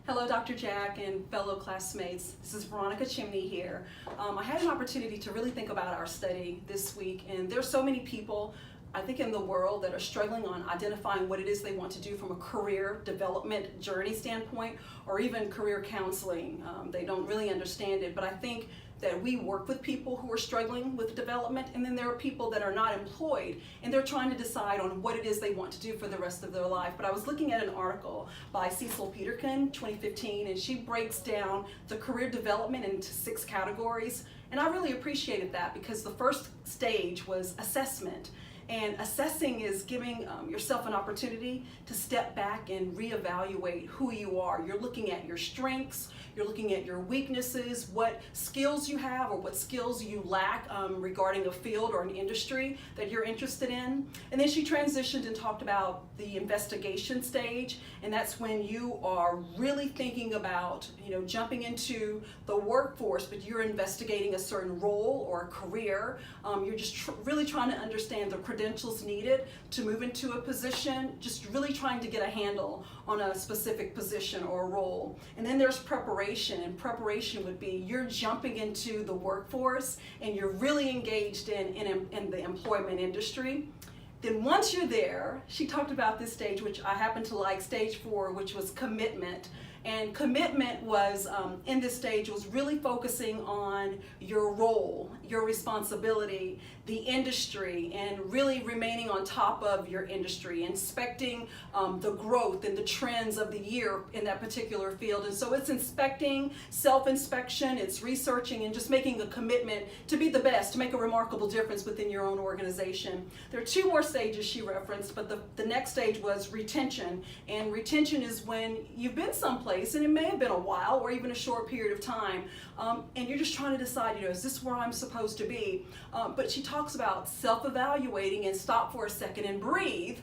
Hello, Dr. Jack and fellow classmates. This is Veronica Chimney here. I had an opportunity to really think about our study this week, and there's so many people, I think, in the world that are struggling on identifying what it is they want to do from a career development journey standpoint, or even career counseling. They don't really understand it, but I think that we work with people who are struggling with development, and then there are people that are not employed and they're trying to decide on what it is they want to do for the rest of their life. But I was looking at an article by Cecil Peterkin, 2015, and she breaks down the career development into 6 categories, and I really appreciated that because the first stage was assessment. And assessing is giving yourself an opportunity to step back and reevaluate who you are. You're looking at your strengths, you're looking at your weaknesses, what skills you have or what skills you lack regarding a field or an industry that you're interested in. And then she transitioned and talked about the investigation stage, and that's when you are really thinking about, jumping into the workforce, but you're investigating a certain role or a career. You're just really trying to understand the credentials needed to move into a position, just really trying to get a handle on a specific position or role. And then there's preparation, and preparation would be you're jumping into the workforce and you're really engaged in the employment industry. Then once you're there, she talked about this stage, which I happen to like, stage 4, which was commitment. And commitment was, in this stage, was really focusing on your role, your responsibility, the industry, and really remaining on top of your industry, inspecting the growth and the trends of the year in that particular field. And so it's inspecting, self-inspection, it's researching, and just making a commitment to be the best, to make a remarkable difference within your own organization. There are 2 more stages she referenced, but the next stage was retention. And retention is when you've been someplace, and it may have been a while or even a short period of time, and you're just trying to decide, is this where I'm supposed to be? But she talks about self-evaluating and stop for a second and breathe,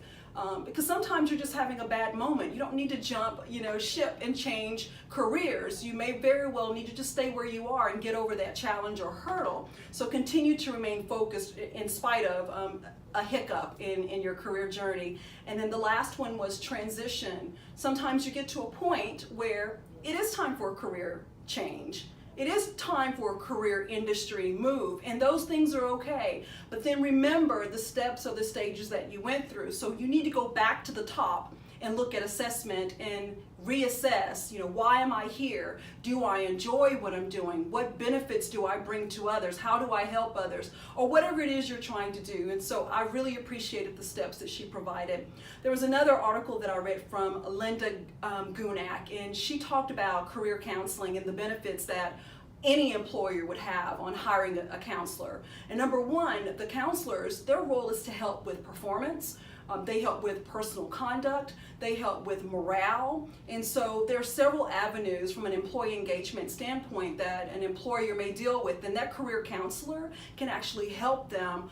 because sometimes you're just having a bad moment. You don't need to jump, ship and change careers. You may very well need to just stay where you are and get over that challenge or hurdle. So continue to remain focused in spite of a hiccup in your career journey. And then the last one was transition. Sometimes you get to a point where it is time for a career change. It is time for a career industry move, and those things are okay. But then remember the steps or the stages that you went through. So you need to go back to the top and look at assessment and reassess, why am I here? Do I enjoy what I'm doing? What benefits do I bring to others? How do I help others? Or whatever it is you're trying to do. And so I really appreciated the steps that she provided. There was another article that I read from Linda Gunak, and she talked about career counseling and the benefits that any employer would have on hiring a counselor. And number 1, the counselors, their role is to help with performance. They help with personal conduct, they help with morale, and so there are several avenues from an employee engagement standpoint that an employer may deal with, and that career counselor can actually help them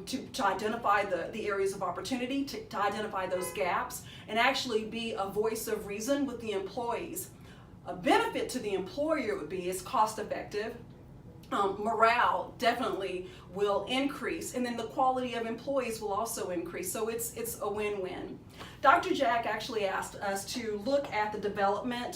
to identify the areas of opportunity, to identify those gaps, and actually be a voice of reason with the employees. A benefit to the employer would be it's cost effective. Morale definitely will increase, and then the quality of employees will also increase, so it's a win-win. Dr. Jack actually asked us to look at the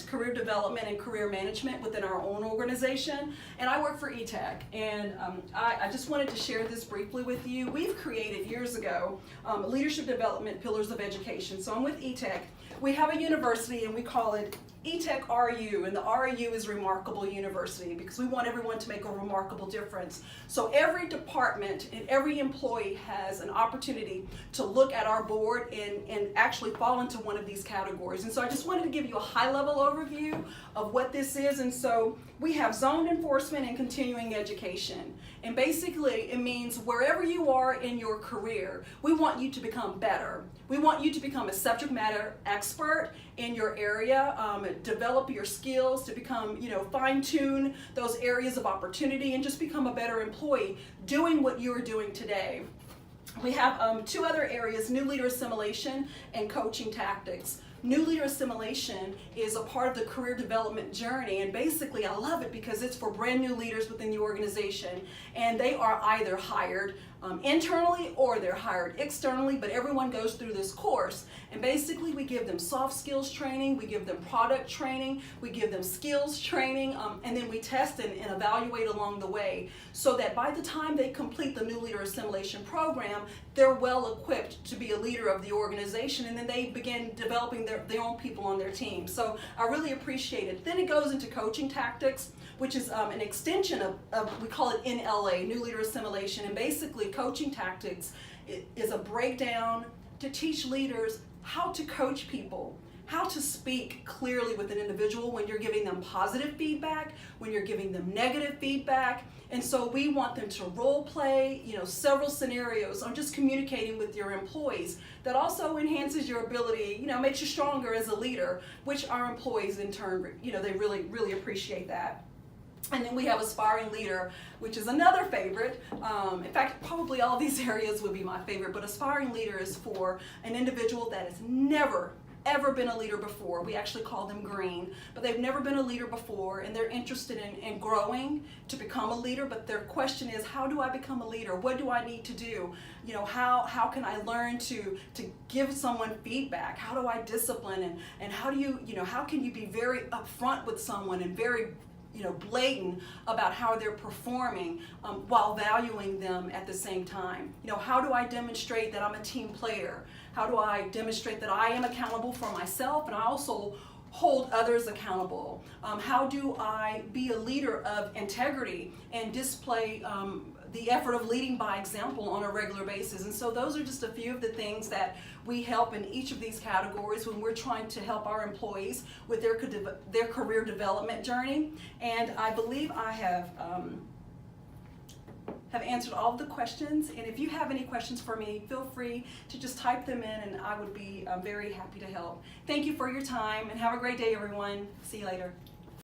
career development and career management within our own organization, and I work for ETech, and I just wanted to share this briefly with you. We've created years ago leadership development pillars of education. So I'm with ETech. We have a university and we call it ETech RU, and the RU is Remarkable University because we want everyone to make a remarkable difference. So every department and every employee has an opportunity to look at our board and actually fall into one of these categories. And so I just wanted to give you a high-level overview of what this is. And so we have zone enforcement and continuing education. And basically it means wherever you are in your career, we want you to become better. We want you to become a subject matter expert in your area, develop your skills to become, fine-tune those areas of opportunity and just become a better employee doing what you're doing today. We have 2 other areas, new leader assimilation and coaching tactics. New leader assimilation is a part of the career development journey, and basically I love it because it's for brand new leaders within the organization, and they are either hired internally or they're hired externally, but everyone goes through this course. And basically we give them soft skills training, we give them product training, we give them skills training, and then we test and evaluate along the way so that by the time they complete the new leader assimilation program, they're well equipped to be a leader of the organization, and then they begin developing their own people on their team. So I really appreciate it. Then it goes into coaching tactics, which is an extension of, we call it NLA, New Leader Assimilation, and basically coaching tactics is a breakdown to teach leaders how to coach people, how to speak clearly with an individual when you're giving them positive feedback, when you're giving them negative feedback. And so we want them to role play, several scenarios on just communicating with your employees. That also enhances your ability, makes you stronger as a leader, which our employees in turn, they really, really appreciate that. And then we have aspiring leader, which is another favorite. In fact, probably all of these areas would be my favorite, but aspiring leader is for an individual that has never ever been a leader before. We actually call them green, but they've never been a leader before, and they're interested in growing to become a leader, but their question is, how do I become a leader? What do I need to do? How can I learn to give someone feedback? How do I discipline? And how do you, how can you be very upfront with someone and very blatant about how they're performing while valuing them at the same time? How do I demonstrate that I'm a team player? How do I demonstrate that I am accountable for myself and I also hold others accountable? How do I be a leader of integrity and display the effort of leading by example on a regular basis? And so those are just a few of the things that we help in each of these categories when we're trying to help our employees with their career development journey. And I believe I have answered all of the questions. And if you have any questions for me, feel free to just type them in and I would be very happy to help. Thank you for your time and have a great day, everyone. See you later.